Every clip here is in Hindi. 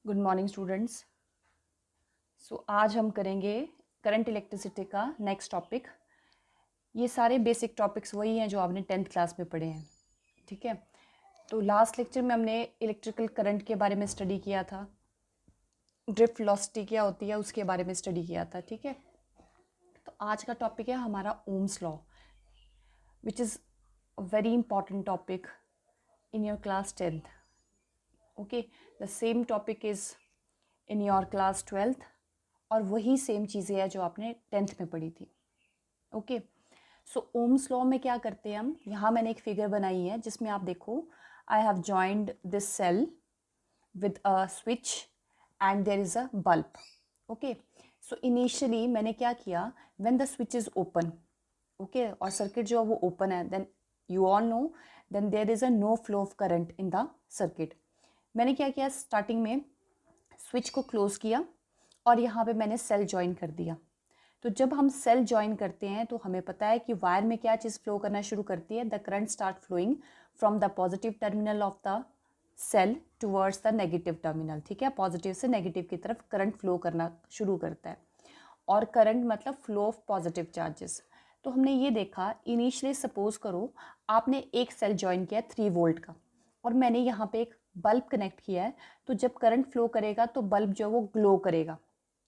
Good morning students. आज हम करेंगे करंट इलेक्ट्रिसिटी का नेक्स्ट टॉपिक। ये सारे बेसिक टॉपिक्स वही हैं जो आपने 10th क्लास में पढ़े हैं, ठीक है। तो लास्ट लेक्चर में हमने इलेक्ट्रिकल करंट के बारे में स्टडी किया था, ड्रिफ्ट वेलोसिटी क्या होती है उसके बारे में स्टडी किया था, ठीक है। तो आज का टॉपिक है हमारा Ohm's law, which is a very important topic in your class 10th। Okay, the same topic is in your class 12th और वही सेम चीज़ें हैं जो आपने 10th में पढ़ी थी। ओके, सो ओम्स लॉ में क्या करते हैं हम, यहाँ मैंने एक फिगर बनाई है जिसमें आप देखो, I have joined this cell with a switch and there is a bulb. Okay, so initially मैंने क्या किया, when the switch is open, okay, और सर्किट जो है वो ओपन है, then you all know then there is a no flow of current in the circuit. मैंने क्या किया, स्टार्टिंग में स्विच को क्लोज़ किया और यहाँ पे मैंने सेल ज्वाइन कर दिया। तो जब हम सेल ज्वाइन करते हैं तो हमें पता है कि वायर में क्या चीज़ फ्लो करना शुरू करती है, the current start flowing from the positive terminal of the cell towards the negative terminal, ठीक है। पॉजिटिव से नेगेटिव की तरफ करंट फ्लो करना शुरू करता है, और करंट मतलब फ्लो ऑफ पॉजिटिव चार्जेस। तो हमने ये देखा, इनिशियली सपोज करो आपने एक सेल ज्वाइन किया 3 वोल्ट का और मैंने यहाँ पे एक बल्ब कनेक्ट किया है, तो जब करंट फ्लो करेगा तो बल्ब जो है वो ग्लो करेगा,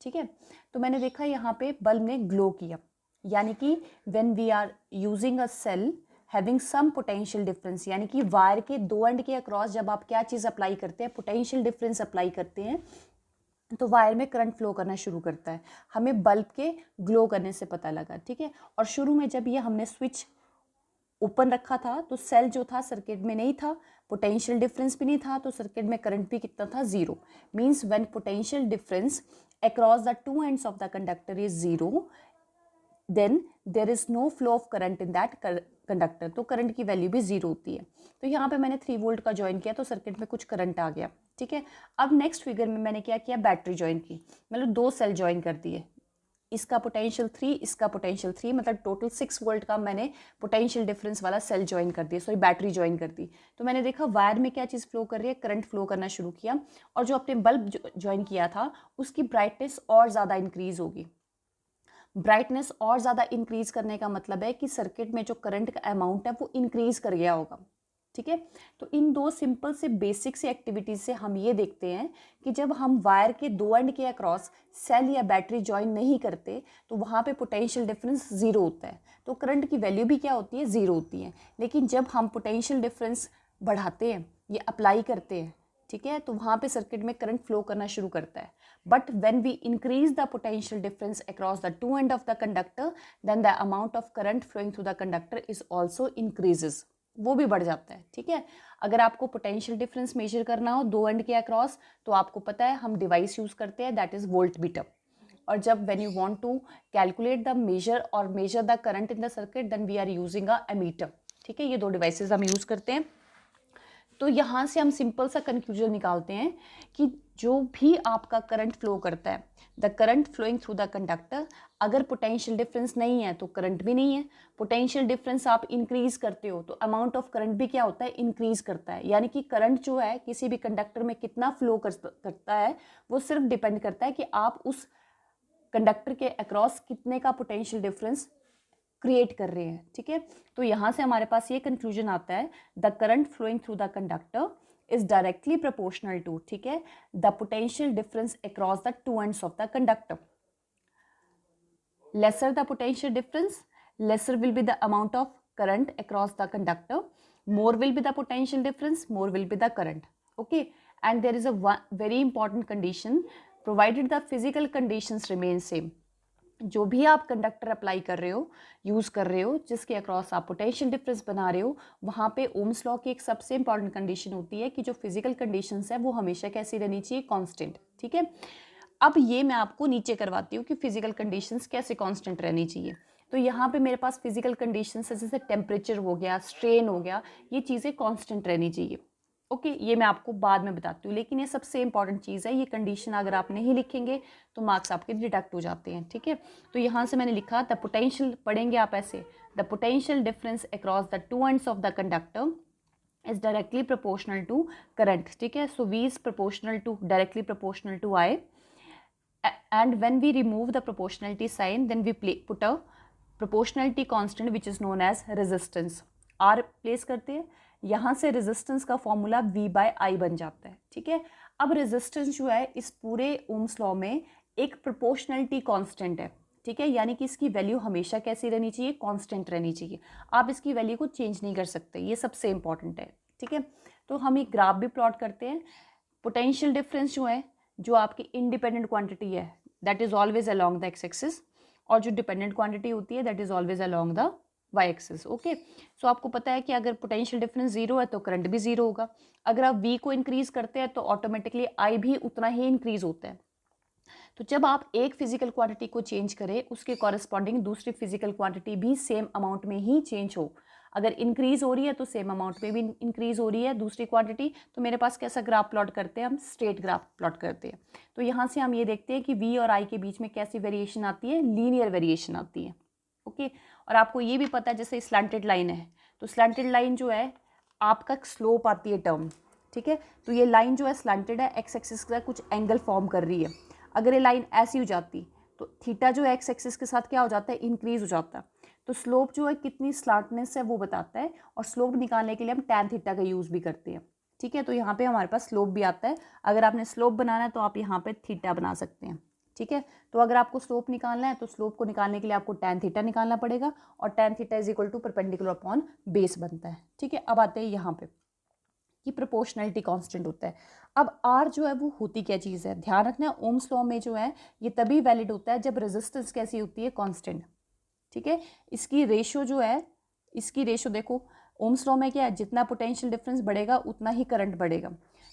ठीक है। तो मैंने देखा यहाँ पे बल्ब ने ग्लो किया, यानी कि when we are using a cell having some potential difference, यानी कि वायर के दो एंड के अक्रॉस जब आप क्या चीज़ अप्लाई करते हैं, पोटेंशियल डिफरेंस अप्लाई करते हैं, तो वायर में करंट फ्लो करना शुरू करता है। हमें बल्ब के ग्लो करने से पता लगा, ठीक है। और शुरू में जब ये हमने स्विच ओपन रखा था तो सेल जो था सर्किट में नहीं था, पोटेंशियल डिफरेंस भी नहीं था, तो सर्किट में करंट भी कितना था, zero. Means when potential difference across the two ends of the conductor is zero, then there is no flow of current in that conductor, तो करंट की वैल्यू भी जीरो होती है। तो यहाँ पे मैंने 3 वोल्ट का ज्वाइन किया तो सर्किट में कुछ करंट आ गया, ठीक है। अब नेक्स्ट फिगर में मैंने क्या किया, बैटरी ज्वाइन की, मतलब 2 सेल ज्वाइन कर दिए, इसका पोटेंशियल 3, इसका पोटेंशियल 3, मतलब टोटल 6 वोल्ट का मैंने पोटेंशियल डिफरेंस वाला सेल ज्वाइन कर दिया, सॉरी बैटरी ज्वाइन कर दी। तो मैंने देखा वायर में क्या चीज़ फ्लो कर रही है, करंट फ्लो करना शुरू किया, और जो अपने बल्ब ज्वाइन किया था उसकी ब्राइटनेस और ज़्यादा इंक्रीज होगी। ब्राइटनेस और ज़्यादा इंक्रीज करने का मतलब है कि सर्किट में जो करंट का अमाउंट है वो इंक्रीज कर गया होगा, ठीक है। तो इन दो सिंपल से बेसिक से एक्टिविटीज से हम ये देखते हैं कि जब हम वायर के दो एंड के अक्रॉस सेल या बैटरी ज्वाइन नहीं करते तो वहाँ पे पोटेंशियल डिफरेंस जीरो होता है, तो करंट की वैल्यू भी क्या होती है, जीरो होती है। लेकिन जब हम पोटेंशियल डिफरेंस बढ़ाते हैं या अप्लाई करते हैं, ठीक है, तो वहाँ पे सर्किट में करंट फ्लो करना शुरू करता है। But when we increase the potential difference across the two end of the conductor, then the amount of current flowing through the conductor is also increases, वो भी बढ़ जाता है, ठीक है। अगर आपको पोटेंशियल डिफरेंस मेजर करना हो दो एंड के अक्रॉस, तो आपको पता है हम डिवाइस यूज करते हैं, दैट इज वोल्ट मीटर। और जब when you want to calculate the measure और measure the current in the circuit, then we are using a ammeter, ठीक है। ये दो डिवाइसेस हम यूज करते हैं। तो यहाँ से हम सिंपल सा कंक्लूजन निकालते हैं कि जो भी आपका करंट फ्लो करता है, the current flowing through the conductor, अगर पोटेंशियल डिफरेंस नहीं है तो करंट भी नहीं है। पोटेंशियल डिफरेंस आप इंक्रीज करते हो तो अमाउंट ऑफ करंट भी क्या होता है, इंक्रीज करता है। यानी कि करंट जो है किसी भी कंडक्टर में कितना फ्लो करता है वो सिर्फ डिपेंड करता है कि आप उस कंडक्टर के अक्रॉस कितने का पोटेंशियल डिफरेंस क्रिएट कर रहे हैं, ठीक है। तो यहाँ से हमारे पास ये कंक्लूजन आता है, the current flowing through the conductor is directly proportional to, ठीक है, the potential difference across the two ends of the conductor. lesser the potential difference, lesser will be the amount of current across the conductor, more will be the potential difference, more will be the current, okay. And there is a very important condition, provided the physical conditions remain same। जो भी आप कंडक्टर अप्लाई कर रहे हो, यूज़ कर रहे हो, जिसके अक्रॉस आप पोटेंशियल डिफरेंस बना रहे हो, वहाँ पे ओम्स लॉ की एक सबसे इंपॉर्टेंट कंडीशन होती है कि जो फिजिकल कंडीशंस है वो हमेशा कैसी रहनी चाहिए, कांस्टेंट, ठीक है। अब ये मैं आपको नीचे करवाती हूँ कि फिजिकल कंडीशंस कैसे कांस्टेंट रहनी चाहिए। तो यहाँ पे मेरे पास फिजिकल कंडीशंस है, जैसे टेम्परेचर हो गया, स्ट्रेन हो गया, ये चीज़ें कांस्टेंट रहनी चाहिए, ओके। ये मैं आपको बाद में बताती हूँ, लेकिन ये सबसे इंपॉर्टेंट चीज़ है। ये कंडीशन अगर आप नहीं लिखेंगे तो मार्क्स आपके डिडक्ट हो जाते हैं, ठीक है। तो यहाँ से मैंने लिखा, द पोटेंशियल, पढ़ेंगे आप ऐसे, the potential difference across the two ends of the conductor is directly proportional to current, ठीक है। So V is proportional to, directly proportional to I, and when we remove the proportionality sign, then we put a proportionality constant which is known as resistance, R place करते हैं। यहाँ से रेजिस्टेंस का फॉर्मूला V/I बन जाता है, ठीक है। अब रेजिस्टेंस जो है इस पूरे ओम्स लॉ में एक प्रोपोर्शनलिटी कांस्टेंट है, ठीक है, यानी कि इसकी वैल्यू हमेशा कैसी रहनी चाहिए, कांस्टेंट रहनी चाहिए। आप इसकी वैल्यू को चेंज नहीं कर सकते, ये सबसे इंपॉर्टेंट है, ठीक है। तो हम एक ग्राफ भी प्लॉट करते हैं। पोटेंशियल डिफरेंस जो है, जो आपकी इंडिपेंडेंट क्वांटिटी है, that is always along the X axis, और जो डिपेंडेंट क्वांटिटी होती है that is always along the Y axis. Okay, so आपको पता है कि अगर पोटेंशियल डिफरेंस जीरो है तो करंट भी जीरो होगा। अगर आप वी को इंक्रीज करते हैं तो ऑटोमेटिकली आई भी उतना ही इंक्रीज होता है। तो जब आप एक फिजिकल क्वांटिटी को चेंज करें, उसके कॉरेस्पॉन्डिंग दूसरी फिजिकल क्वांटिटी भी सेम अमाउंट में ही चेंज हो। अगर इंक्रीज हो रही है तो सेम अमाउंट में भी इंक्रीज हो रही है दूसरी क्वांटिटी। तो मेरे पास कैसा ग्राफ प्लॉट करते हैं, हम स्ट्रेट ग्राफ प्लॉट करते हैं। तो यहाँ से हम ये देखते हैं कि वी और आई के बीच में कैसी वेरिएशन आती है, लीनियर वेरिएशन आती है। ओके, और आपको ये भी पता है जैसे स्लैंटेड लाइन है, तो स्लैंटेड लाइन जो है आपका स्लोप आती है टर्म, ठीक है। तो ये लाइन जो है स्लैंटेड है, एक्स एक्सिस का कुछ एंगल फॉर्म कर रही है। अगर ये लाइन ऐसी हो जाती तो थीटा जो है एक्स एक्सिस के साथ क्या हो जाता है, इंक्रीज हो जाता है। तो स्लोप जो है कितनी स्लैंटनेस है वो बताता है, और स्लोप निकालने के लिए हम टैन थीटा का यूज़ भी करते हैं, ठीक है। तो यहाँ पे हमारे पास स्लोप भी आता है। अगर आपने स्लोप बनाना है तो आप यहाँ पे थीटा बना सकते हैं, ठीक है। तो अगर आपको स्लोप निकालना है तो स्लोप को निकालने के लिए आपको टैन थीटा निकालना पड़ेगा, और tan theta is equal to perpendicular upon base बनता है, ठीक है। अब आते हैं यहाँ पे कि प्रोपोर्शनलिटी कांस्टेंट होता है। अब आर जो है वो होती क्या चीज़ है, ध्यान रखना ओम्स लॉ में जो है ये तभी वैलिड होता है जब रेजिस्टेंस कैसी होती है, कांस्टेंट, ठीक है। इसकी रेशो जो है, इसकी रेशो देखो ओम्स लॉ में क्या है, जितना पोटेंशियल डिफरेंस बढ़ेगा उतना ही करंट बढ़ेगा।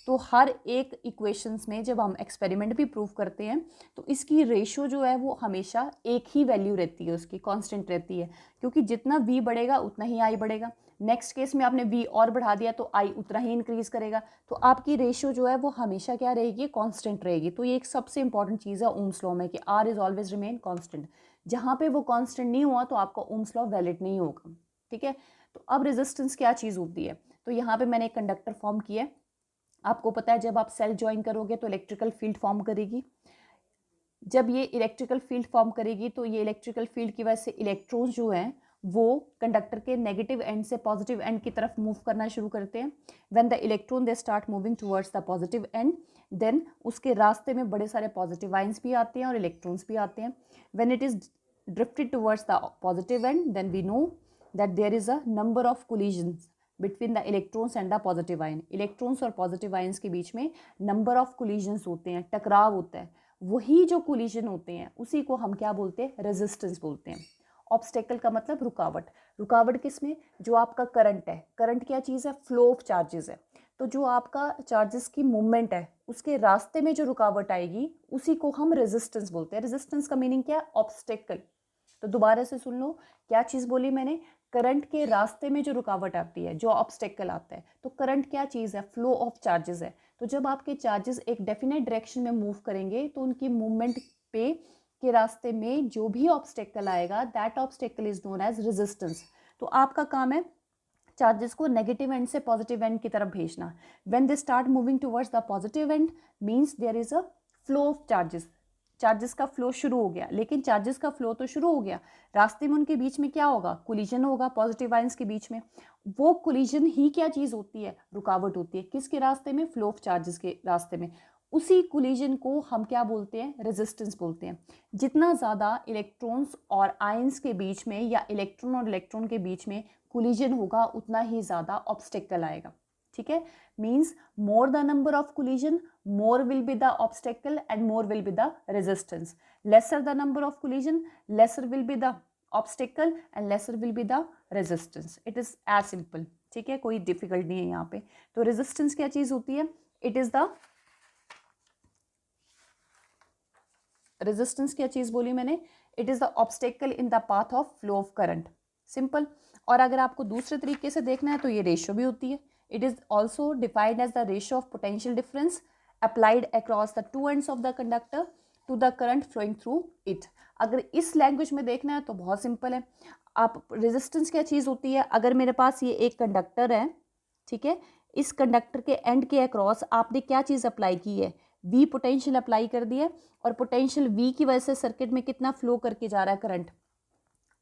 तो हर एक इक्वेशंस में जब हम एक्सपेरिमेंट भी प्रूव करते हैं तो इसकी रेशो जो है वो हमेशा एक ही वैल्यू रहती है, उसकी कांस्टेंट रहती है, क्योंकि जितना v बढ़ेगा उतना ही i बढ़ेगा। नेक्स्ट केस में आपने v और बढ़ा दिया तो i उतना ही इंक्रीज करेगा। तो आपकी रेशियो जो है वो हमेशा क्या रहेगी, कांस्टेंट रहेगी। तो ये एक सबसे इंपॉर्टेंट चीज़ है ओम्स लॉ में कि r is always remain constant. जहाँ पे वो कांस्टेंट नहीं हुआ तो आपका ओम्स लॉ वैलिड नहीं होगा, ठीक है। तो अब रेजिस्टेंस क्या चीज़ होती है, तो यहाँ पे मैंने एक कंडक्टर फॉर्म किया है। आपको पता है जब आप सेल ज्वाइन करोगे तो इलेक्ट्रिकल फील्ड फॉर्म करेगी। जब ये इलेक्ट्रिकल फील्ड फॉर्म करेगी तो ये इलेक्ट्रिकल फील्ड की वजह से इलेक्ट्रॉन्स जो हैं वो कंडक्टर के नेगेटिव एंड से पॉजिटिव एंड की तरफ मूव करना शुरू करते हैं। When the electron they start moving towards the positive end, then उसके रास्ते में बड़े सारे पॉजिटिव आइंस भी आते हैं और इलेक्ट्रॉन्स भी आते हैं। When it is drifted towards the positive end, then we know that there is a number of collisions between the electrons and the positive ion. Electrons और पॉजिटिव आयंस के बीच में नंबर ऑफ कोलिजन्स होते हैं, टकराव होता है। वही जो कोलिजन होते हैं उसी को हम क्या बोलते हैं, रेजिस्टेंस बोलते हैं। ऑब्स्टेकल का मतलब रुकावट। रुकावट किसमें, जो आपका करंट है, करंट क्या चीज़ है, फ्लो ऑफ चार्जेस है। तो जो आपका चार्जेस की मूवमेंट है उसके रास्ते में जो रुकावट आएगी उसी को हम रेजिस्टेंस बोलते हैं। रेजिस्टेंस का मीनिंग क्या है, ऑब्स्टेकल। तो दोबारा से सुन लो, क्या चीज़ बोली मैंने, करंट के रास्ते में जो रुकावट आती है, जो ऑब्स्टेकल आता है। तो करंट क्या चीज़ है, फ्लो ऑफ चार्जेस है। तो जब आपके चार्जेस एक डेफिनेट डायरेक्शन में मूव करेंगे तो उनकी मूवमेंट पे के रास्ते में जो भी ऑब्स्टेकल आएगा that obstacle is known as resistance. तो आपका काम है चार्जेस को नेगेटिव एंड से पॉजिटिव एंड की तरफ भेजना। When they start moving towards the positive end means there is a flow of charges. Charges का फ्लो शुरू हो गया, लेकिन चार्जेस का फ्लो तो शुरू हो गया, रास्ते में उनके बीच में क्या होगा, कोलिजन होगा पॉजिटिव आयंस के बीच में। वो कोलिजन ही क्या चीज़ होती है, रुकावट होती है। किसके रास्ते में, फ्लो ऑफ चार्जेस के रास्ते में। उसी कोलिजन को हम क्या बोलते हैं, रेजिस्टेंस बोलते हैं। जितना ज़्यादा इलेक्ट्रॉन्स और आयंस के बीच में या इलेक्ट्रॉन और इलेक्ट्रॉन के बीच में कोलिजन होगा उतना ही ज़्यादा ऑब्स्टेकल आएगा, ठीक है। Means more the number of collision, more will be the obstacle and more will be the resistance. Lesser the number of collision, lesser will be the obstacle and lesser will be the resistance. It is as simple, ठीक है, कोई डिफिकल्ट नहीं है यहाँ पे। तो रेजिस्टेंस क्या चीज होती है, इट इज द रेजिस्टेंस क्या चीज बोली मैंने, it is the obstacle in the path of flow of current, simple. और अगर आपको दूसरे तरीके से देखना है तो ये रेशियो भी होती है। It is also defined as the ratio of potential difference applied across the two ends of the conductor to the current flowing through it। अगर इस लैंग्वेज में देखना है तो बहुत सिंपल है। आप रेजिस्टेंस क्या चीज़ होती है, अगर मेरे पास ये एक कंडक्टर है, ठीक है। इस कंडक्टर के एंड के अक्रॉस आपने क्या चीज़ अप्लाई की है, वी पोटेंशियल अप्लाई कर दी है, और पोटेंशियल वी की वजह से सर्किट में कितना फ्लो करके जा रहा है करंट,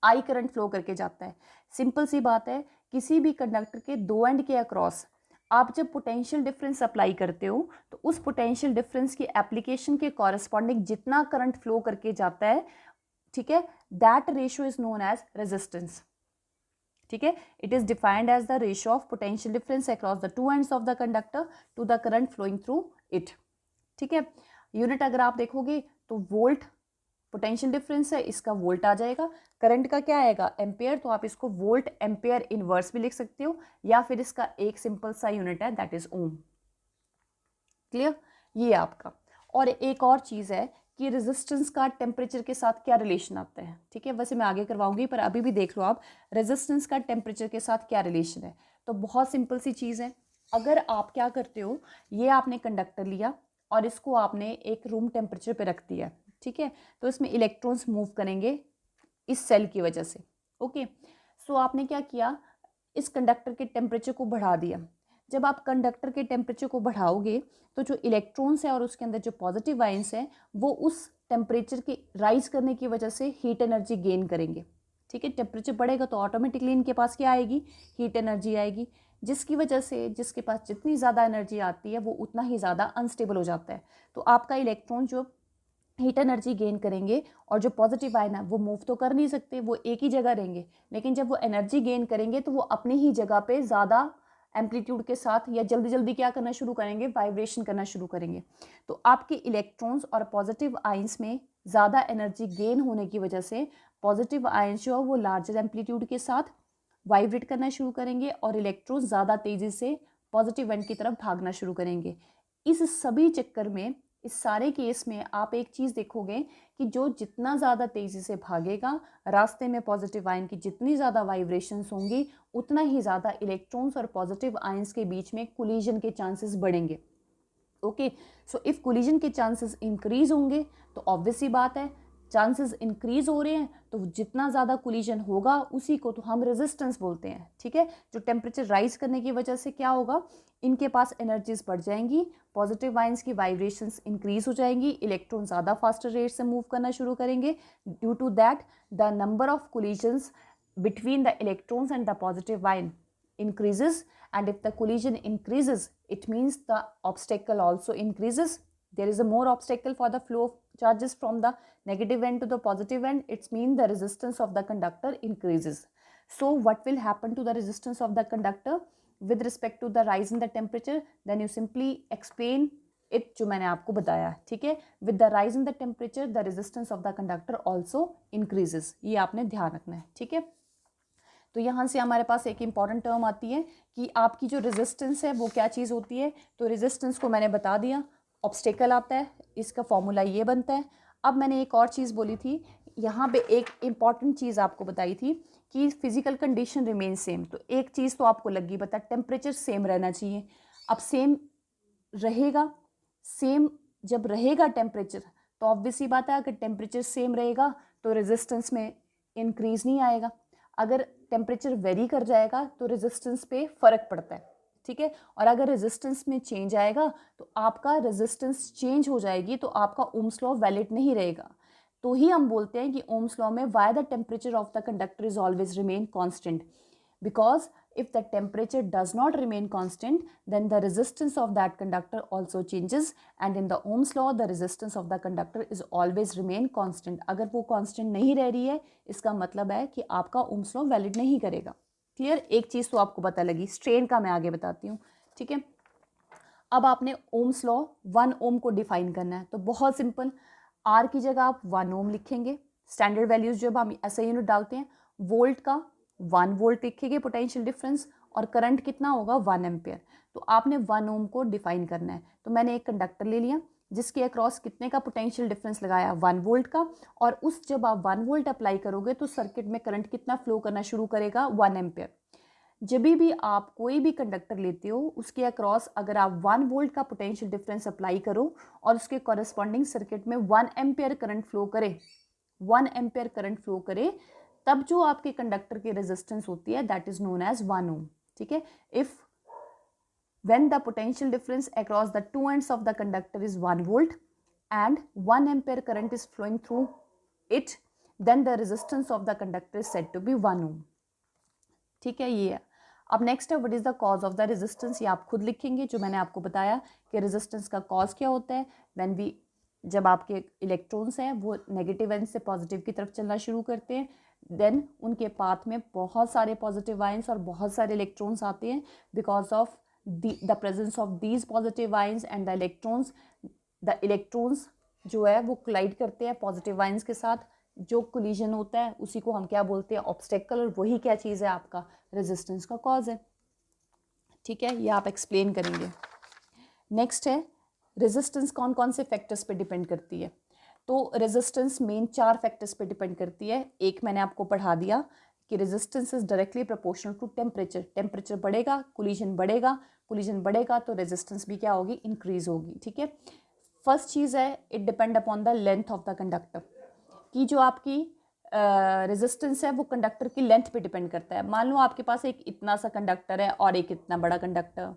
आई करंट फ्लो करके जाता है। सिंपल सी बात है, किसी भी कंडक्टर के दो एंड के अक्रॉस आप जब पोटेंशियल डिफरेंस अप्लाई करते हो तो उस पोटेंशियल डिफरेंस की एप्लीकेशन के कॉरेस्पॉन्डिंग जितना करंट फ्लो करके जाता है, ठीक है, that ratio is known as resistance. ठीक है, it is defined as the ratio of potential difference across the two ends of the conductor to the current flowing through it. ठीक है, यूनिट अगर आप देखोगे तो वोल्ट पोटेंशियल डिफरेंस है, इसका वोल्ट आ जाएगा, करंट का क्या आएगा, एम्पेयर, तो आप इसको वोल्ट एम्पेयर इनवर्स भी लिख सकते हो, या फिर इसका एक सिंपल सा यूनिट है दैट इज ओम। क्लियर, ये आपका। और एक और चीज़ है कि रेजिस्टेंस का टेम्परेचर के साथ क्या रिलेशन आता है। ठीक है, वैसे मैं आगे करवाऊंगी पर अभी भी देख लो आप, रेजिस्टेंस का टेम्परेचर के साथ क्या रिलेशन है। तो बहुत सिंपल सी चीज़ है, अगर आप क्या करते हो, ये आपने कंडक्टर लिया और इसको आपने एक रूम टेम्परेचर पे रख दिया, ठीक है, तो इसमें इलेक्ट्रॉन्स मूव करेंगे इस सेल की वजह से। ओके, सो आपने क्या किया, इस कंडक्टर के टेम्परेचर को बढ़ा दिया। जब आप कंडक्टर के टेम्परेचर को बढ़ाओगे तो जो इलेक्ट्रॉन्स है और उसके अंदर जो पॉजिटिव आयंस हैं वो उस टेम्परेचर के राइज करने की वजह से हीट एनर्जी गेन करेंगे। ठीक है, टेम्परेचर बढ़ेगा तो ऑटोमेटिकली इनके पास क्या आएगी, हीट एनर्जी आएगी, जिसकी वजह से जिसके पास जितनी ज़्यादा एनर्जी आती है वो उतना ही ज़्यादा अनस्टेबल हो जाता है। तो आपका इलेक्ट्रॉन जो हीट एनर्जी गेन करेंगे और जो पॉजिटिव आयन है वो मूव तो कर नहीं सकते, वो एक ही जगह रहेंगे, लेकिन जब वो एनर्जी गेन करेंगे तो वो अपनी ही जगह पे ज़्यादा एम्पलीट्यूड के साथ या जल्दी जल्दी क्या करना शुरू करेंगे, वाइब्रेशन करना शुरू करेंगे। तो आपके इलेक्ट्रॉन्स और पॉजिटिव आयंस में ज़्यादा एनर्जी गेन होने की वजह से पॉजिटिव आयंस जो है वो लार्जर एम्पलीट्यूड के साथ वाइब्रेट करना शुरू करेंगे और इलेक्ट्रॉन्स ज़्यादा तेज़ी से पॉजिटिव एंड की तरफ भागना शुरू करेंगे। इस सभी चक्कर में, इस सारे केस में आप एक चीज़ देखोगे कि जो जितना ज़्यादा तेज़ी से भागेगा, रास्ते में पॉजिटिव आयन की जितनी ज़्यादा वाइब्रेशंस होंगी उतना ही ज़्यादा इलेक्ट्रॉन्स और पॉजिटिव आयंस के बीच में कोलिजन के चांसेस बढ़ेंगे। ओके, सो इफ़ कोलिजन के चांसेस इंक्रीज होंगे तो ऑब्वियस सी बात है, चांसेस इंक्रीज हो रहे हैं तो जितना ज़्यादा कोलिजन होगा उसी को तो हम रेजिस्टेंस बोलते हैं। ठीक है, जो टेम्परेचर राइज करने की वजह से क्या होगा, इनके पास एनर्जीज बढ़ जाएंगी, पॉजिटिव आयंस की वाइब्रेशंस इंक्रीज हो जाएंगी, इलेक्ट्रॉन ज़्यादा फास्टर रेट से मूव करना शुरू करेंगे। Due to that the number of collisions between the electrons and the positive ion increases, and if the collision increases it means the obstacle also increases. There is a more obstacle for the flow of charges from the negative end to the positive end, it means the resistance of the conductor increases. So what will happen to the resistance of the conductor with respect to the rise in the temperature, then you simply explain it जो मैंने आपको बताया। ठीक है, with the rise in the temperature the resistance of the conductor also increases, ये आपने ध्यान रखना है। ठीक है, तो यहाँ से हमारे पास एक इम्पॉर्टेंट टर्म आती है कि आपकी जो रेजिस्टेंस है वो क्या चीज़ होती है। तो रेजिस्टेंस को मैंने बता दिया, ऑब्स्टेकल आता है, इसका फॉर्मूला ये बनता है। अब मैंने एक और चीज़ बोली थी, यहाँ पे एक इम्पॉर्टेंट चीज़ आपको बताई थी कि फिजिकल कंडीशन रिमेन सेम। तो एक चीज़ तो आपको लगी पता, टेम्परेचर सेम रहना चाहिए। अब सेम रहेगा, सेम जब रहेगा टेम्परेचर तो ऑब्वियस ही बात है, अगर टेम्परेचर सेम रहेगा तो रेजिस्टेंस में इंक्रीज नहीं आएगा, अगर टेम्परेचर वेरी कर जाएगा तो रेजिस्टेंस पे फ़र्क पड़ता है। ठीक है, और अगर रेजिस्टेंस में चेंज आएगा तो आपका रेजिस्टेंस चेंज हो जाएगी तो आपका ओम्स लॉ वैलिड नहीं रहेगा। तो ही हम बोलते हैं कि ओम्स लॉ में why the temperature of the conductor is always remain constant, because if the temperature does not remain constant then the resistance of that conductor also changes, and in the Ohm's law the resistance of the conductor is always remain constant। अगर वो constant नहीं रह रही है इसका मतलब है कि आपका Ohm's law वैलिड नहीं करेगा। क्लियर, एक चीज़ तो आपको पता लगी, स्ट्रेन का मैं आगे बताती हूँ। ठीक है, अब आपने Ohm's law 1 ओम को डिफाइन करना है, तो बहुत सिंपल, R की जगह आप 1 ओम लिखेंगे। स्टैंडर्ड वैल्यूज जब हम ऐसे यूनिट डालते हैं, वोल्ट का 1 वोल्ट लिखेंगे पोटेंशियल डिफरेंस, और करंट कितना होगा 1 एम्पेयर। तो आपने 1 ओम को डिफाइन करना है। तो मैंने एक कंडक्टर ले लिया जिसके अक्रॉस कितने का पोटेंशियल डिफरेंस लगाया, 1 वोल्ट का, और उस जब आप 1 वोल्ट अप्लाई करोगे तो सर्किट में करंट कितना फ्लो करना शुरू करेगा, 1 एम्पेयर। जब भी आप कोई भी कंडक्टर लेते हो उसके अक्रॉस अगर आप 1 वोल्ट का पोटेंशियल डिफरेंस अप्लाई करो और उसके कॉरेस्पॉन्डिंग सर्किट में 1 एम्पेयर करंट फ्लो करे, 1 एम्पेयर करंट फ्लो करे, तब जो आपके कंडक्टर की रेजिस्टेंस होती है that is known as 1 ohm. ठीक है, if when the potential difference across the two ends of the conductor is 1 volt and 1 ampere current is flowing through it, then the resistance of the conductor is said to be 1 ohm. ठीक है, ये है। अब नेक्स्ट है what is the cause of the resistance, ये आप खुद लिखेंगे जो मैंने आपको बताया कि रेजिस्टेंस का कॉज क्या होता है। व्हेन वी, जब आपके इलेक्ट्रॉन्स हैं वो नेगेटिव एंड से पॉजिटिव की तरफ चलना शुरू करते हैं, देन उनके पाथ में बहुत सारे पॉजिटिव आयंस और बहुत सारे इलेक्ट्रॉन्स आते हैं। Because of the presence of these positive ions and the electrons जो है वो कोलाइड करते हैं पॉजिटिव आयंस के साथ। जो कोलिजन होता है उसी को हम क्या बोलते हैं, ऑब्स्टेकल, और वही क्या चीज़ है, आपका रेजिस्टेंस का कॉज है। ठीक है, ये आप एक्सप्लेन करेंगे। नेक्स्ट है रेजिस्टेंस कौन कौन से फैक्टर्स पे डिपेंड करती है। तो रेजिस्टेंस मेन 4 फैक्टर्स पे डिपेंड करती है। एक मैंने आपको पढ़ा दिया कि resistance is directly proportional to temperature. Temperature बढ़ेगा, कोलिजन बढ़ेगा, कोलिजन बढ़ेगा तो रेजिस्टेंस भी क्या होगी, इंक्रीज होगी। ठीक है, फर्स्ट चीज़ है it depend upon the length of the conductor, कि जो आपकी रेजिस्टेंस है वो कंडक्टर की लेंथ पे डिपेंड करता है। मान लो आपके पास एक इतना सा कंडक्टर है और एक इतना बड़ा कंडक्टर,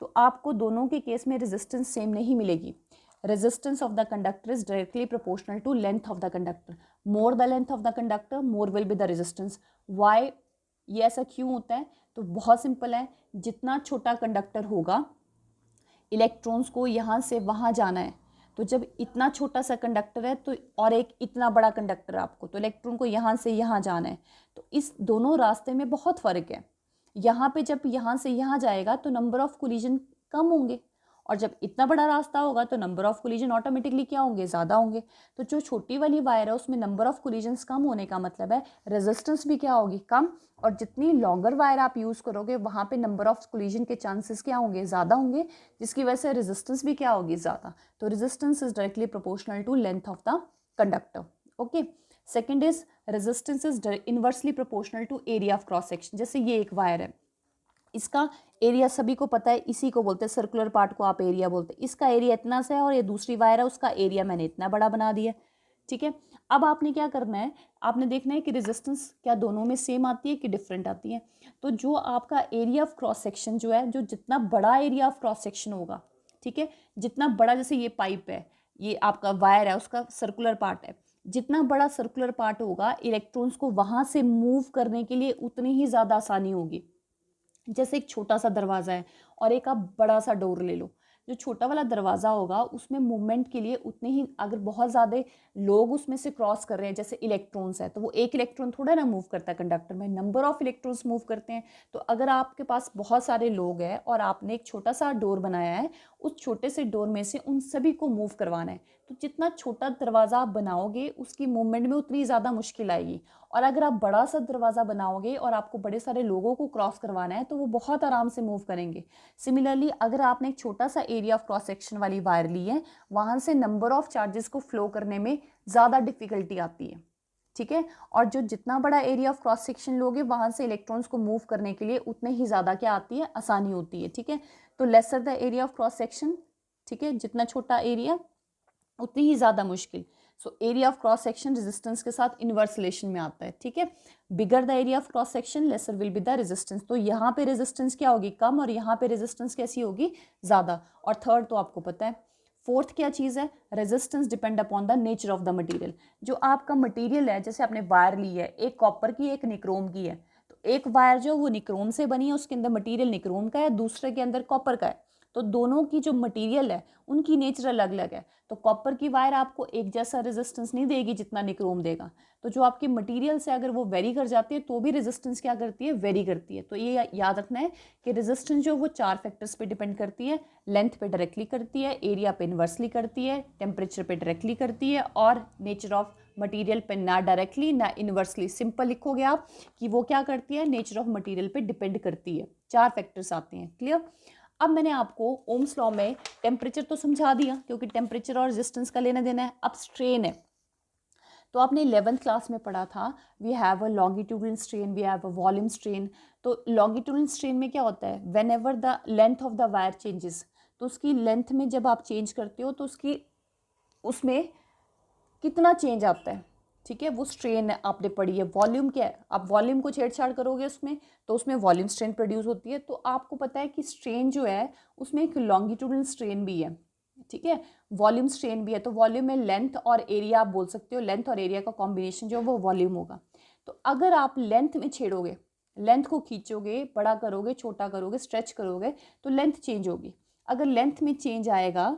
तो आपको दोनों के केस में रेजिस्टेंस सेम नहीं मिलेगी। Resistance of the conductor is directly proportional to length of the conductor. More the length of the conductor more will be the resistance. Why, ये ऐसा क्यों होता है, तो बहुत सिंपल है। जितना छोटा कंडक्टर होगा, इलेक्ट्रॉन्स को यहाँ से वहाँ जाना है, तो जब इतना छोटा सा कंडक्टर है तो और एक इतना बड़ा कंडक्टर आपको, तो इलेक्ट्रॉन को यहाँ से यहाँ जाना है, तो इस दोनों रास्ते में बहुत फ़र्क है। यहाँ पे जब यहाँ से यहाँ जाएगा तो नंबर ऑफ कोलिजन कम होंगे, और जब इतना बड़ा रास्ता होगा तो नंबर ऑफ कोलिजन ऑटोमेटिकली क्या होंगे, ज़्यादा होंगे। तो जो छोटी वाली वायर है उसमें नंबर ऑफ कोलिजन्स कम होने का मतलब है रेजिस्टेंस भी क्या होगी, कम। और जितनी लॉन्गर वायर आप यूज़ करोगे वहाँ पे नंबर ऑफ कोलिजन के चांसेस क्या होंगे, ज़्यादा होंगे, जिसकी वजह से रेजिस्टेंस भी क्या होगी, ज़्यादा। तो resistance is directly proportional to length of the conductor. Okay, second is resistance is inversely proportional to area of cross section. जैसे ये एक वायर है, इसका एरिया सभी को पता है, इसी को बोलते हैं सर्कुलर पार्ट को आप एरिया बोलते हैं। इसका एरिया इतना सा है और ये दूसरी वायर है, उसका एरिया मैंने इतना बड़ा बना दिया। ठीक है, अब आपने क्या करना है, आपने देखना है कि रेजिस्टेंस क्या दोनों में सेम आती है कि डिफरेंट आती है। तो जो आपका एरिया ऑफ क्रॉस सेक्शन जो है, जो जितना बड़ा एरिया ऑफ क्रॉस सेक्शन होगा, ठीक है, जितना बड़ा, जैसे ये पाइप है, ये आपका वायर है, उसका सर्कुलर पार्ट है, जितना बड़ा सर्कुलर पार्ट होगा इलेक्ट्रॉन्स को वहाँ से मूव करने के लिए उतनी ही ज़्यादा आसानी होगी। जैसे एक छोटा सा दरवाज़ा है और एक आप बड़ा सा डोर ले लो, जो छोटा वाला दरवाज़ा होगा उसमें मूवमेंट के लिए उतने ही, अगर बहुत ज़्यादा लोग उसमें से क्रॉस कर रहे हैं, जैसे इलेक्ट्रॉन्स है, तो वो एक इलेक्ट्रॉन थोड़ा ना मूव करता है कंडक्टर में, नंबर ऑफ इलेक्ट्रॉन्स मूव करते हैं। तो अगर आपके पास बहुत सारे लोग हैं और आपने एक छोटा सा डोर बनाया है, उस छोटे से डोर में से उन सभी को मूव करवाना है, तो जितना छोटा दरवाज़ा आप बनाओगे उसकी मूवमेंट में उतनी ज़्यादा मुश्किल आएगी। और अगर आप बड़ा सा दरवाज़ा बनाओगे और आपको बड़े सारे लोगों को क्रॉस करवाना है तो वो बहुत आराम से मूव करेंगे। सिमिलरली अगर आपने एक छोटा सा एरिया ऑफ क्रॉस सेक्शन वाली वायर ली है, वहाँ से नंबर ऑफ चार्जेस को फ्लो करने में ज़्यादा डिफ़िकल्टी आती है। ठीक है, और जो जितना बड़ा एरिया ऑफ क्रॉस सेक्शन लोगे वहाँ से इलेक्ट्रॉन्स को मूव करने के लिए उतने ही ज़्यादा क्या आती है, आसानी होती है। ठीक है, तो lesser the area of cross section, ठीक है, जितना छोटा एरिया उतनी ही ज़्यादा मुश्किल। So area of cross section resistance के साथ इनवर्स रिलेशन में आता है। ठीक है, bigger the area of cross section laser will be the resistance. तो यहाँ पे रेजिस्टेंस क्या होगी, कम, और यहाँ पे रेजिस्टेंस कैसी होगी, ज़्यादा। और थर्ड तो आपको पता है। फोर्थ क्या चीज़ है, resistance depend upon the nature of the material. जो आपका मटेरियल है, जैसे आपने वायर ली है, एक कॉपर की एक निक्रोम की है, तो एक वायर जो वो निक्रोम से बनी है, उसके अंदर मटेरियल निक्रोम का है, दूसरे के अंदर कॉपर का है, तो दोनों की जो मटेरियल है उनकी नेचर अलग अलग है। तो कॉपर की वायर आपको एक जैसा रेजिस्टेंस नहीं देगी जितना निक्रोम देगा। तो जो आपकी मटेरियल से अगर वो वेरी कर जाती है तो भी रेजिस्टेंस क्या करती है, वेरी करती है। तो ये याद रखना है कि रेजिस्टेंस जो वो 4 फैक्टर्स पे डिपेंड करती है। लेंथ पे डायरेक्टली करती है, एरिया पे इन्वर्सली करती है, टेम्परेचर पे डायरेक्टली करती है, और नेचर ऑफ मटेरियल पे ना डायरेक्टली ना इन्वर्सली। सिंपल लिखोगे आप कि वो क्या करती है, नेचर ऑफ मटेरियल पे डिपेंड करती है। 4 फैक्टर्स आते हैं। क्लियर। अब मैंने आपको ओम्स लॉ में टेम्परेचर तो समझा दिया, क्योंकि टेम्परेचर और रेजिस्टेंस का लेना देना है। अब स्ट्रेन है, तो आपने 11th क्लास में पढ़ा था, we have a longitudinal strain, we have a volume strain. तो लॉन्गिट्यूडनल स्ट्रेन में क्या होता है, whenever the length of the wire changes, तो उसकी लेंथ में जब आप चेंज करते हो तो उसमें कितना चेंज आता है, ठीक है, वो स्ट्रेन आपने पढ़ी है। वॉल्यूम क्या है, आप वॉल्यूम को छेड़छाड़ करोगे उसमें तो उसमें वॉल्यूम स्ट्रेन प्रोड्यूस होती है। तो आपको पता है कि स्ट्रेन जो है उसमें एक लॉन्गिट्यूडनल स्ट्रेन भी है, ठीक है, वॉल्यूम स्ट्रेन भी है। तो वॉल्यूम में लेंथ और एरिया आप बोल सकते हो, लेंथ और एरिया का कॉम्बिनेशन जो वो वॉल्यूम होगा। तो अगर आप लेंथ में छेड़ोगे, लेंथ को खींचोगे, बड़ा करोगे, छोटा करोगे, स्ट्रेच करोगे, तो लेंथ चेंज होगी। अगर लेंथ में चेंज आएगा,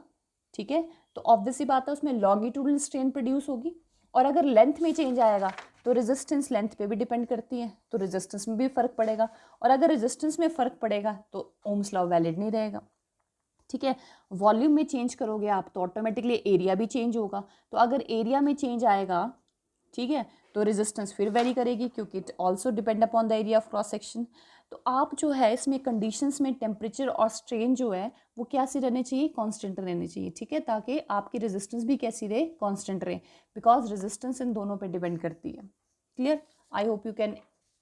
ठीक है, तो ऑब्वियसली बात है उसमें लॉन्गिट्यूडनल स्ट्रेन प्रोड्यूस होगी। और अगर लेंथ में चेंज आएगा तो रेजिस्टेंस लेंथ पे भी डिपेंड करती है, तो रेजिस्टेंस में भी फ़र्क पड़ेगा। और अगर रेजिस्टेंस में फ़र्क पड़ेगा तो ओम्स लॉ वैलिड नहीं रहेगा, ठीक है। वॉल्यूम में चेंज करोगे आप तो ऑटोमेटिकली एरिया भी चेंज होगा। तो अगर एरिया में चेंज आएगा, ठीक है, तो रेजिस्टेंस फिर वेरी करेगी, क्योंकि it also depend upon the area of cross section. तो आप जो है इसमें कंडीशंस में टेम्परेचर और स्ट्रेन जो है वो कैसे रहने चाहिए, कांस्टेंट रहने चाहिए, ठीक है, ताकि आपकी रेजिस्टेंस भी कैसी रहे, कांस्टेंट रहे, बिकॉज रेजिस्टेंस इन दोनों पे डिपेंड करती है। Clear, I hope you can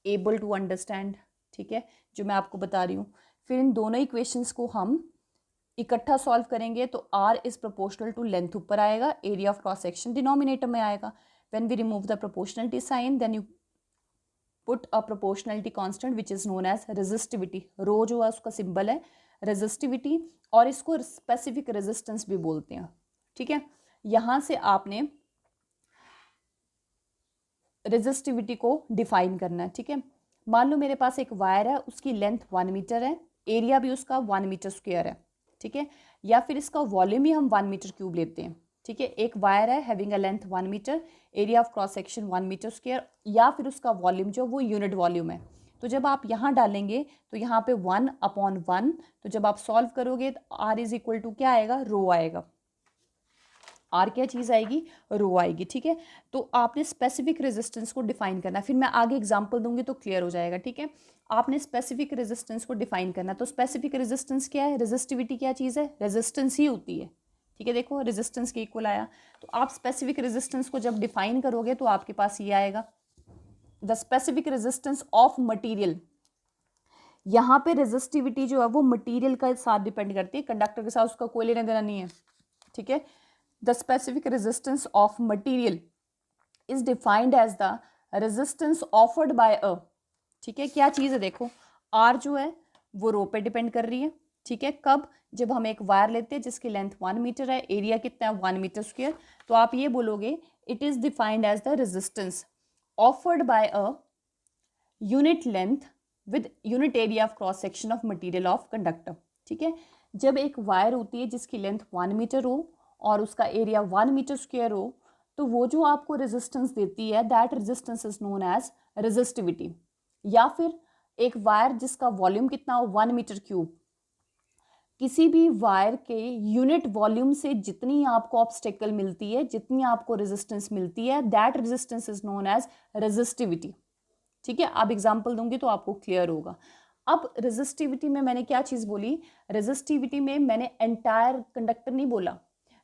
able to understand, ठीक है, जो मैं आपको बता रही हूँ। फिर इन दोनों इक्वेशंस को हम इकट्ठा सॉल्व करेंगे तो r is proportional to length ऊपर आएगा, area of cross section denominator में आएगा। When we remove the proportionality sign then you put a proportionality constant which is known as resistivity. Rho जो है उसका सिंबल है रेजिस्टिविटी, और इसको स्पेसिफिक रेजिस्टेंस भी बोलते हैं, ठीक है। यहाँ से आपने रेजिस्टिविटी को डिफाइन करना है, ठीक है। मान लो मेरे पास एक वायर है, उसकी लेंथ 1 मीटर है, एरिया भी उसका 1 मीटर स्क्वायर है, ठीक है, या फिर इसका वॉल्यूम ही हम 1 मीटर क्यूब लेते हैं, ठीक है। एक वायर है having a length 1 metre, area of cross section 1 metre square, या फिर उसका वॉल्यूम जो वो यूनिट वॉल्यूम है। तो जब आप यहाँ डालेंगे तो यहाँ पे 1/1, तो जब आप सॉल्व करोगे तो r इज इक्वल टू क्या आएगा, रो आएगा। आर क्या चीज़ आएगी, रो आएगी, ठीक है। तो आपने स्पेसिफिक रेजिस्टेंस को डिफाइन करना, फिर मैं आगे एग्जांपल दूंगी तो क्लियर हो जाएगा, ठीक है। आपने स्पेसिफिक रेजिस्टेंस को डिफाइन करना। तो स्पेसिफिक रेजिस्टेंस क्या है, रेजिस्टिविटी क्या चीज़ है, रेजिस्टेंस ही होती है, ठीक है। देखो रेजिस्टेंस के इक्वल आया। तो आप स्पेसिफिक रेजिस्टेंस को जब डिफाइन करोगे तो आपके पास ये आएगा, the specific resistance of material. यहाँ पे रेजिस्टिविटी जो है वो मटीरियल का साथ डिपेंड करती है, कंडक्टर के साथ उसका कोई लेना देना नहीं है, ठीक है। The specific resistance of material is defined as the resistance offered by a, ठीक है। क्या चीज़ है, देखो R जो है वो रो पे डिपेंड कर रही है, ठीक है। कब, जब हम एक वायर लेते हैं जिसकी लेंथ 1 मीटर है, एरिया कितना है 1 मीटर स्क्वायर, तो आप ये बोलोगे it is defined as the resistance offered by a unit length with unit area of cross section of material of conductor, ठीक है। जब एक वायर होती है जिसकी लेंथ 1 मीटर हो और उसका एरिया 1 मीटर स्क्वायर हो, तो वो जो आपको रेजिस्टेंस देती है that resistance is known as resistivity. या फिर एक वायर जिसका वॉल्यूम कितना हो 1 मीटर क्यूब, किसी भी वायर के यूनिट वॉल्यूम से जितनी आपको ऑब्स्टेकल मिलती है, जितनी आपको रेजिस्टेंस मिलती है, that resistance is known as resistivity, ठीक है। अब एग्जाम्पल दूंगी तो आपको क्लियर होगा। अब रेजिस्टिविटी में मैंने क्या चीज़ बोली, रेजिस्टिविटी में मैंने एंटायर कंडक्टर नहीं बोला।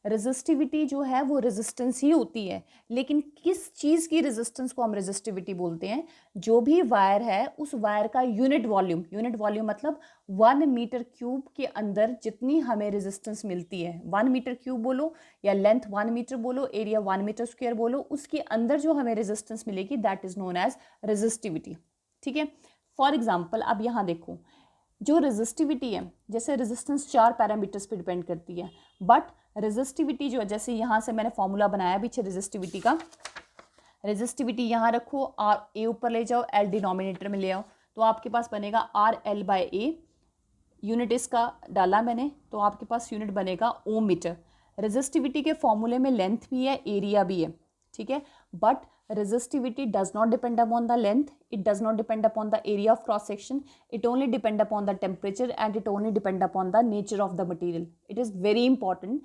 रेजिस्टिविटी जो है वो रेजिस्टेंस ही होती है, लेकिन किस चीज़ की रेजिस्टेंस को हम रेजिस्टिविटी बोलते हैं, जो भी वायर है उस वायर का यूनिट वॉल्यूम, यूनिट वॉल्यूम मतलब 1 मीटर क्यूब के अंदर जितनी हमें रेजिस्टेंस मिलती है, 1 मीटर क्यूब बोलो या लेंथ 1 मीटर बोलो, एरिया 1 मीटर स्क्वायर बोलो, उसके अंदर जो हमें रेजिस्टेंस मिलेगी that is known as resistivity, ठीक है। फॉर एग्जाम्पल अब यहाँ देखो, जो रेजिस्टिविटी है, जैसे रेजिस्टेंस 4 पैरामीटर्स पे डिपेंड करती है, बट रेजिस्टिविटी जो है, जैसे यहाँ से मैंने फॉर्मूला बनाया पीछे रेजिस्टिविटी का, रेजिस्टिविटी यहाँ रखो, आर ए ऊपर ले जाओ, एल डिनोमिनेटर में ले आओ, तो आपके पास बनेगा R L by A, unit इसका डाला मैंने, तो आपके पास यूनिट बनेगा ओम मीटर। रेजिस्टिविटी के फॉर्मूले में लेंथ भी है, एरिया भी है, ठीक है, but resistivity does not depend upon the length, it does not depend upon the area of cross section, it only depend upon the temperature and it only depend upon the nature of the material. It is very important.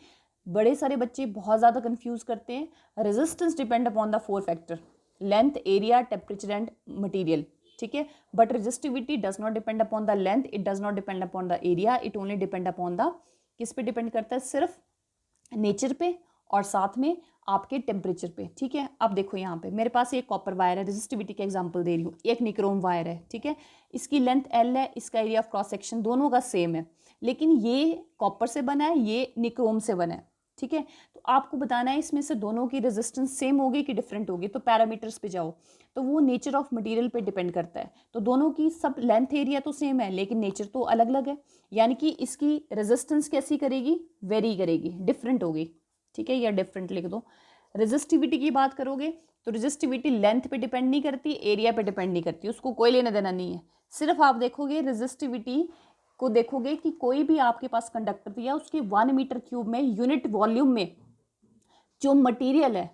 बड़े सारे बच्चे बहुत ज़्यादा कंफ्यूज करते हैं। Resistance depend upon the 4 factor, length, area, temperature and material, ठीक है, but resistivity does not depend upon the length, it does not depend upon the area, it only depend upon the, किस पे डिपेंड करता है, सिर्फ नेचर पे और साथ में आपके टेम्परेचर पे, ठीक है। अब देखो यहाँ पे मेरे पास एक कॉपर वायर है, रेजिस्टिविटी का एग्जांपल दे रही हूँ, एक निक्रोम वायर है, ठीक है, इसकी लेंथ एल है, इसका एरिया ऑफ क्रॉस सेक्शन दोनों का सेम है, लेकिन ये कॉपर से बना है, ये निक्रोम से बना है, ठीक है। तो आपको बताना है इसमें से दोनों की रेजिस्टेंस सेम होगी कि डिफरेंट होगी। तो पैरामीटर्स पे जाओ, तो वो नेचर ऑफ मटेरियल पे डिपेंड करता है। तो दोनों की सब लेंथ एरिया तो सेम है लेकिन नेचर तो अलग अलग है, यानी कि इसकी रेजिस्टेंस कैसी करेगी, वेरी करेगी, डिफरेंट होगी। ठीक है, या डिफरेंट लिख दो। रेजिस्टिविटी की बात करोगे तो रेजिस्टिविटी लेंथ पे डिपेंड नहीं करती, एरिया पे डिपेंड नहीं करती, उसको कोई लेना देना नहीं है। सिर्फ आप देखोगे रेजिस्टिविटी को, देखोगे कि कोई भी आपके पास कंडक्टर दिया, उसके 1 मीटर क्यूब में यूनिट वॉल्यूम में जो मटेरियल है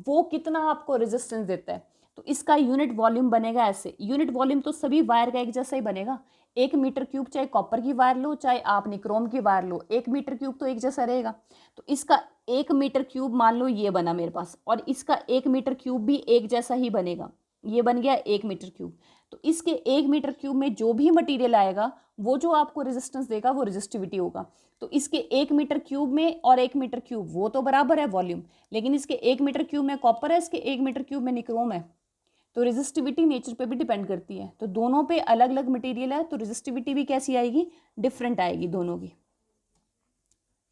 वो कितना आपको रेजिस्टेंस देता है। तो इसका यूनिट वॉल्यूम बनेगा ऐसे। यूनिट वॉल्यूम तो सभी वायर का एक जैसा ही बनेगा। 1 मीटर क्यूब चाहे कॉपर की वायर लो चाहे आप निक्रोम की वायर लो, 1 मीटर क्यूब तो एक जैसा रहेगा। तो इसका 1 मीटर क्यूब मान लो ये बना मेरे पास, और इसका 1 मीटर क्यूब भी एक जैसा ही बनेगा। ये बन गया 1 मीटर क्यूब। तो इसके 1 मीटर क्यूब में जो भी मटेरियल आएगा वो जो आपको रेजिस्टेंस देगा वो रेजिस्टिविटी होगा। तो इसके 1 मीटर क्यूब में और 1 मीटर क्यूब वो तो बराबर है वॉल्यूम, लेकिन इसके 1 मीटर क्यूब में कॉपर है, इसके 1 मीटर क्यूब में निक्रोम है। तो रेजिस्टिविटी नेचर पे भी डिपेंड करती है। तो दोनों पे अलग अलग मटेरियल है तो रेजिस्टिविटी भी कैसी आएगी, डिफरेंट आएगी दोनों की।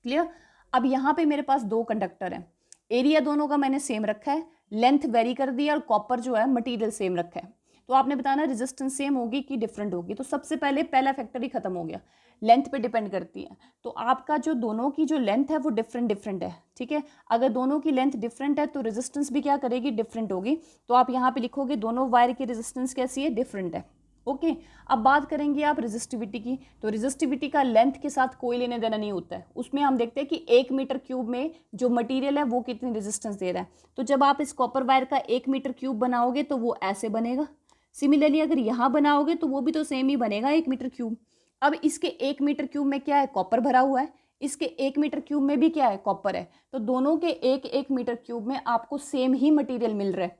क्लियर। अब यहाँ पे मेरे पास 2 कंडक्टर हैं, एरिया दोनों का मैंने सेम रखा है, लेंथ वेरी कर दी और कॉपर जो है मटेरियल सेम रखा है। तो आपने बताना रेजिस्टेंस सेम होगी कि डिफरेंट होगी। तो सबसे पहले पहला फैक्टर ही खत्म हो गया, लेंथ पे डिपेंड करती है। तो आपका जो दोनों की जो लेंथ है वो डिफरेंट है। ठीक है, अगर दोनों की लेंथ डिफरेंट है तो रेजिस्टेंस भी क्या करेगी, डिफरेंट होगी। तो आप यहाँ पे लिखोगे दोनों वायर की रेजिस्टेंस कैसी है, डिफरेंट है। ओके। अब बात करेंगे आप रेजिस्टिविटी की। तो रेजिस्टिविटी का लेंथ के साथ कोई लेने देना नहीं होता है। उसमें हम देखते हैं कि 1 मीटर क्यूब में जो मटेरियल है वो कितनी रेजिस्टेंस दे रहा है। तो जब आप इस कॉपर वायर का 1 मीटर क्यूब बनाओगे तो वो ऐसे बनेगा। सिमिलरली अगर यहाँ बनाओगे तो वो भी तो सेम ही बनेगा 1 मीटर क्यूब। अब इसके 1 मीटर क्यूब में क्या है, कॉपर भरा हुआ है, इसके 1 मीटर क्यूब में भी क्या है, कॉपर है। तो दोनों के 1-1 मीटर क्यूब में आपको सेम ही मटेरियल मिल रहा है।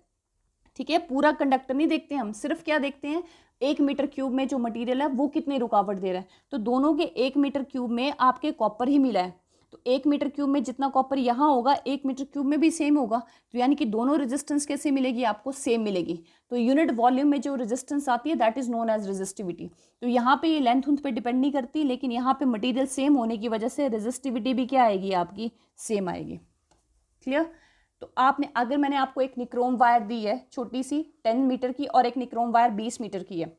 ठीक है, पूरा कंडक्टर नहीं देखते हम, सिर्फ क्या देखते हैं, 1 मीटर क्यूब में जो मटेरियल है वो कितनी रुकावट दे रहा है। तो दोनों के 1 मीटर क्यूब में आपके कॉपर ही मिला है। तो 1 मीटर क्यूब में जितना कॉपर यहाँ होगा 1 मीटर क्यूब में भी सेम होगा। तो यानी कि दोनों रेजिस्टेंस कैसे मिलेगी, आपको सेम मिलेगी। तो यूनिट वॉल्यूम में जो रेजिस्टेंस आती है that is known as resistivity. तो यहाँ पे ये लेंथ उन पे डिपेंड नहीं करती, लेकिन यहाँ पे मटेरियल सेम होने की वजह से रेजिस्टिविटी भी क्या आएगी, आपकी सेम आएगी। क्लियर। तो आपने, अगर मैंने आपको एक निक्रोम वायर दी है छोटी सी 10 मीटर की और एक निक्रोम वायर 20 मीटर की है,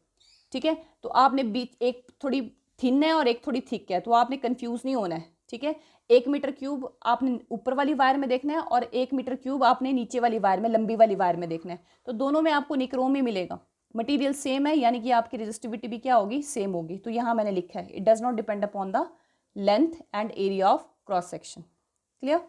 ठीक है, तो आपने बीच एक थोड़ी थिन है और एक थोड़ी थिक है, तो आपने कंफ्यूज नहीं होना है। ठीक है, 1 मीटर क्यूब आपने ऊपर वाली वायर में देखना है और 1 मीटर क्यूब आपने नीचे वाली वायर में, लंबी वाली वायर में देखना है। तो दोनों में आपको निक्रोम ही मिलेगा, मटीरियल सेम है, यानी कि आपकी रेजिस्टिविटी भी क्या होगी, सेम होगी। तो यहाँ मैंने लिखा है it does not depend upon the length and area of cross section. Clear.